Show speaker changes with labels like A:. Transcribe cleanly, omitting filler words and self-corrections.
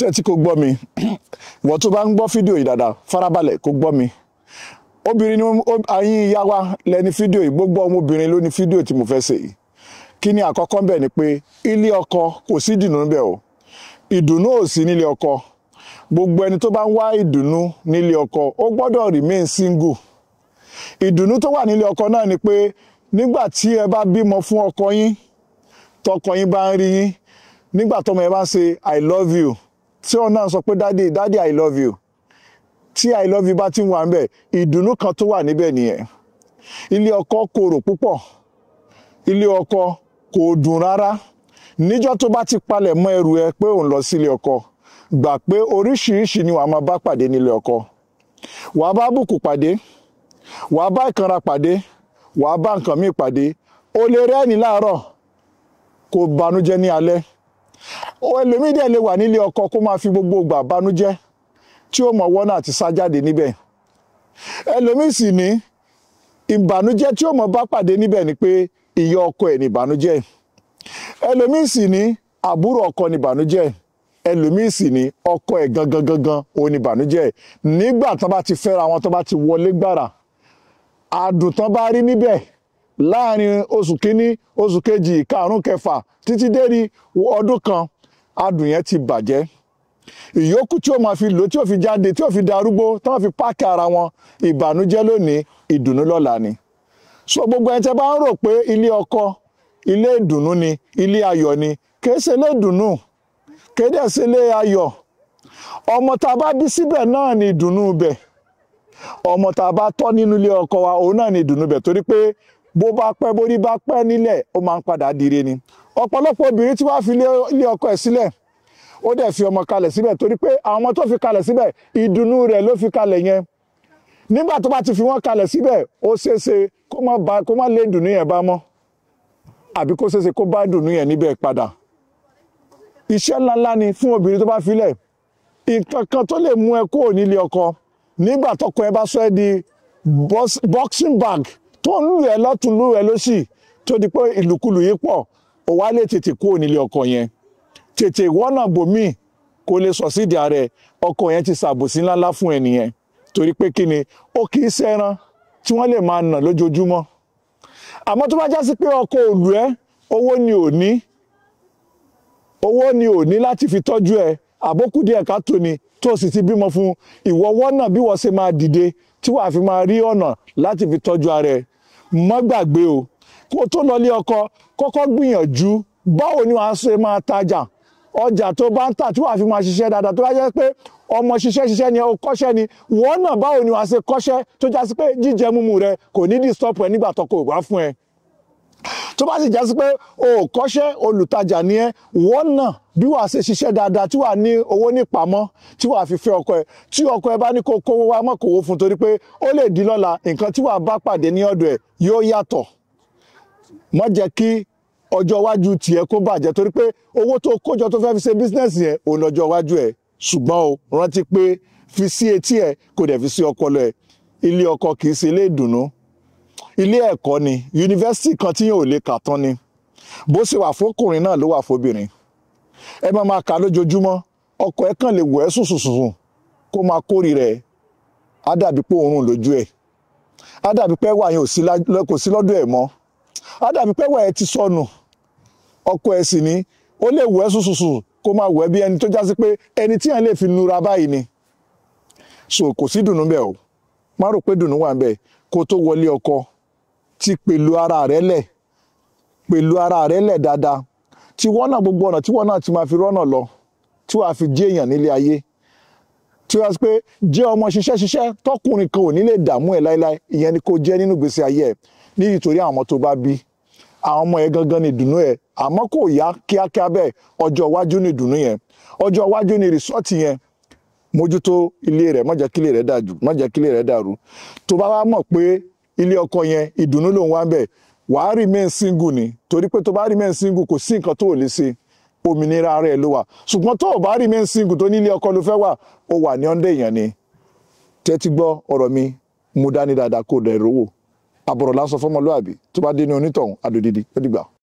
A: tẹ́tí kò gbọ́ mi wọ́n tó bá ń gbọ́ fídíò yìí dáadáa farabalẹ̀ kò gbọ́ mi. Obìnrin ni ayín ìyá wa lẹ́ni fídíò yìí, gbogbo ọmọbìnrin ló ní fídíò tí mo fẹ́ ṣe yìí. Kí ni àkọ́kọ́ ń bẹ̀ ni pé ilé ọkọ kò sí ìdùnnú níbẹ̀ o, ìdùnnú ò sí nílé ọkọ. Gbogbo ẹni tó bá ń wá ìdùnnú nílé ọkọ ó gbọ́dọ̀ remain single. Ìdùnnú tó wà nílé ọkọ náà ni pé nígbà tí ẹ bá bímọ fún ọkọ yín, tọkọ yín bá ń rí yín, nígbà tọmọ ẹ bá ń ṣe I love you, tí ọ náà sọ pé daddy I love you, tí I love you bá ti ń wà níbẹ̀, ìdùnnú kan tó wà níbẹ̀ nìyẹn. Ilé ọkọ korò púpọ̀, ilé ọkọ kò dùn rárá. Níjọ́ tó bá ti palẹ̀ mọ́ ẹrù ẹ pé òun lọ sílé ọkọ, gbà pé oríṣiríṣi ni wàá máa bá pàdé nílé ọkọ. Wàá bá bùkù pàdé, wàá bá ìkanra pàdé, wàá bá nǹkan míì pàdé. O lè rẹ́rìn láàárọ̀ kó banújẹ́ ní alẹ́. Ẹlòmíì dẹ̀ lè wà nílé ọkọ kó máa fi gbogbo ìgbà banújẹ́ tí ó mọ̀ wọ́nà àti sá jáde níbẹ̀. Ẹlòmíì sì ní ìbànújẹ́ tí ó mọ̀ bá pàdé níbẹ̀ ni pé ìyá ọkọ ẹ̀ ní ìbànújẹ́. Ẹlòmíì sì ní àbúrò ọkọ ní ìbànújẹ́. Ẹlòmíì sì ní ọkọ ẹ̀ gangan òun ní ìbànújẹ́. Nígbà tán bá ti fẹ́ra wọn, tán bá ti wọlé gbàrà, àdùn tán bá rí níbẹ̀ láàrin oṣù kínní, oṣù kejì, karùn-ún, kẹfà títí dé rí ọdún kan, àdùn yẹn ti bàjẹ́. Ìyókù tí ó máa fi lò, tí ó fi jáde, tí ó fi darúgbó, tí wọ́n fi páàkì ara wọn, ìbànújẹ́ lónìí, ìdùnnú lọ́la ni. So gbogbo ẹni tẹ́ bá ń rò pé ilé ọkọ ilé ìdùnnú ni, ilé ayọ̀ ni, kìí ṣe ilé ìdùnnú, kìí dẹ̀ ṣe ilé ayọ̀. Ọmọ tá a bá bí síbẹ̀ náà ni ìdùnnú bẹ̀. Ọmọ tá a bá tọ́ nínú ilé ọkọ wa, òun náà ni ìdùnnú bẹ̀, torí pé bó bá pẹ́ bórí bá pẹ́ nílẹ̀, ó máa ń padà dire ni. Ọ̀pọ̀lọpọ̀ obìnrin tí wàá fi ilé ọkọ ẹ̀ sílẹ̀, ó dẹ̀ fi ọmọ kalẹ̀ síbẹ̀, torí pé àwọn ọmọ tó fi kalẹ̀ síbẹ̀, ìdùnnú rẹ̀ ló fi kalẹ̀ yẹn. Nígbà tó bá ti fi wọ́n kalẹ̀ síbẹ̀, ó ṣeéṣe kó má lé ìdùnnú yẹn bá mọ́, àbí kó ṣeéṣe kó bá ìdùnnú yẹn níbẹ̀ padà. Iṣẹ́ ńláńlá ni fún obìnrin tó bá filẹ̀. Nǹkan kan tó lè mú ẹ kúrò nílé ọkọ, nígbà tọkọ ẹ bá sọ ẹ́ di boxing bag tó ń lù ẹ́ lọ́tún lù ẹ́ lósì, tó di pé ìlùkulù yìí pọ̀, ó wá lè tètè kúrò nílé ọkọ yẹn. Tètè wọ́nà bòmíì kó lè sọ sídìí ààrẹ, ọkọ yẹn ti ṣàbòsí ńláńlá fún ẹ nìyẹn. Torí pé kí ni, ó kì í ṣẹran tí wọ́n lè máa nà lójoojúmọ́. Àmọ́ tó bá já sí pé ọkọ ò lù ẹ́, owó ni ò ní láti fi tọ́jú ẹ, àbókù díẹ̀ ká tó ni, tó sì ti bímọ fún ìwọ wọ́nà bí wọ́n ṣe máa dìde tí wàá fi máa rí ọ̀nà láti fi tọ́jú ara ẹ. Má gbàgbé o, kó tó lọ lé ọkọ, kọ́kọ́ gbìyànjú báwo ni wàá ṣe máa tajà. Ọjà tó bá ń tà tí wàá fi máa ṣiṣẹ́ dáadáa, tó bá jẹ́ pé ọmọ ṣiṣẹ́ ni ó kọ́ṣẹ́ ni, wọ́n náà báwo ni wàá ṣe kọ́ṣẹ́ tó já sí pé jíjẹ múmu rẹ kò ní disturb ẹ nígbà tọkọ ò wá fún ẹ. Tó bá sì já sí pé o ò kọ́ṣẹ́, olùtajà ni ẹ, wọ́n náà bí wàá ṣe ṣiṣẹ́ dáadáa tí wàá ní owó nípamọ́ tí wàá fi fẹ́ ọkọ ẹ. Tí ọkọ ẹ bá ní kó kówó wá, mọ́ kówó fún, torí pé ó lè di lọ́la nǹkan tí wàá bá pàdé ní ọ̀dọ̀ ẹ yóò yàtọ̀. Má jẹ́ kí ọjọ́ iwájú tiẹ̀ kó bàjẹ́, torí pé owó tó kójọ tó fẹ́ fi ṣe bísínẹ́sì yẹn òun lọ́jọ́ iwájú ẹ̀. Ṣùgbọ́n o rántí pé fi sí etí ẹ̀ kò dẹ̀ fi sí ọpọlọ ẹ̀. Ilé ọkọ kì í ṣe ilé ìdùnnú, ilé ẹ̀kọ́ ni, yunifásitì kan tí yóò lè kà tán ni. Bó ṣe wà fókùnrin náà ló wà fóbìnrin. Ẹ máa kà lójoojúmọ́, ọkọ ẹ̀ kàn lè wọ̀ ẹ́ sùsùsùn kó máa kórìíra ẹ̀, á dàbí pé òórùn lójú ẹ̀, á dàbí pé ẹwà yẹn kò sí lọ́dọ̀ ẹ̀ mọ́, á dàbí pé ẹwà ẹ̀ ti sọnù. Ọkọ ẹ̀ sì ní ó lè wọ̀ ẹ́ sùsùsùn kó máa wọ̀ ẹ́ bí ẹni tó já sí pé ẹni tí yẹn lè fi nura báyìí ni. So kò sí dùnnú bẹ́ẹ̀ o, má rò pé dùnnú wà ń bẹ̀. Kó tó wọlé ọkọ, ti pẹ̀lú ara rẹ̀ lẹ̀ dáadáa, tí wọ́n náà gbogbo ọ̀nà tí wọ́n náà ti máa fi rọ́nà lọ, tí wàá fi jẹ́ èèyàn nílé ayé, tí wàá sọ pé jẹ́ ọmọ ṣiṣẹ́ tọkùnrin kan ò ní lè dààmú ẹ̀ láéláé. Ìyẹn ni kó jẹ́ nínú ìgbésí ayé ẹ̀, nítorí àwọn ọmọ tó bá bí, àwọn ọmọ ẹ̀ gangan ni ìdùnnú ẹ̀. Àmọ́ kò yá kíákíá bẹ́ẹ̀, ọjọ́ iwájú ni ìdùnnú yẹn, ọjọ́ iwájú ni rìsọ́ọ̀tì yẹn. Mójútó ilé rẹ̀, má jẹ́ kí ilé rẹ̀ dàrú. Tó bá wá mọ̀ pé ilé ọkọ yẹn ìdùnnú ló ń wá ń bẹ̀, wàá remain single ni, torí pé tó bá remain single kò sí nǹkan tó ò lè ṣe, òmìnira rẹ̀ ló wà. Ṣùgbọ́n tó o bá remain single tó ní ilé ọkọ ló fẹ́ wà, ó wà ní ọ̀ndẹ̀ èèyàn ni. Tẹ́tí gbọ́ ọ̀rọ̀ mi, mú dání dáadáa kó dẹ̀ rówó. Àbọ̀rọ̀ lásán fọmọlúàbí, tó bá dé ní onítọ̀hún adòdìdí, ó dìgbà.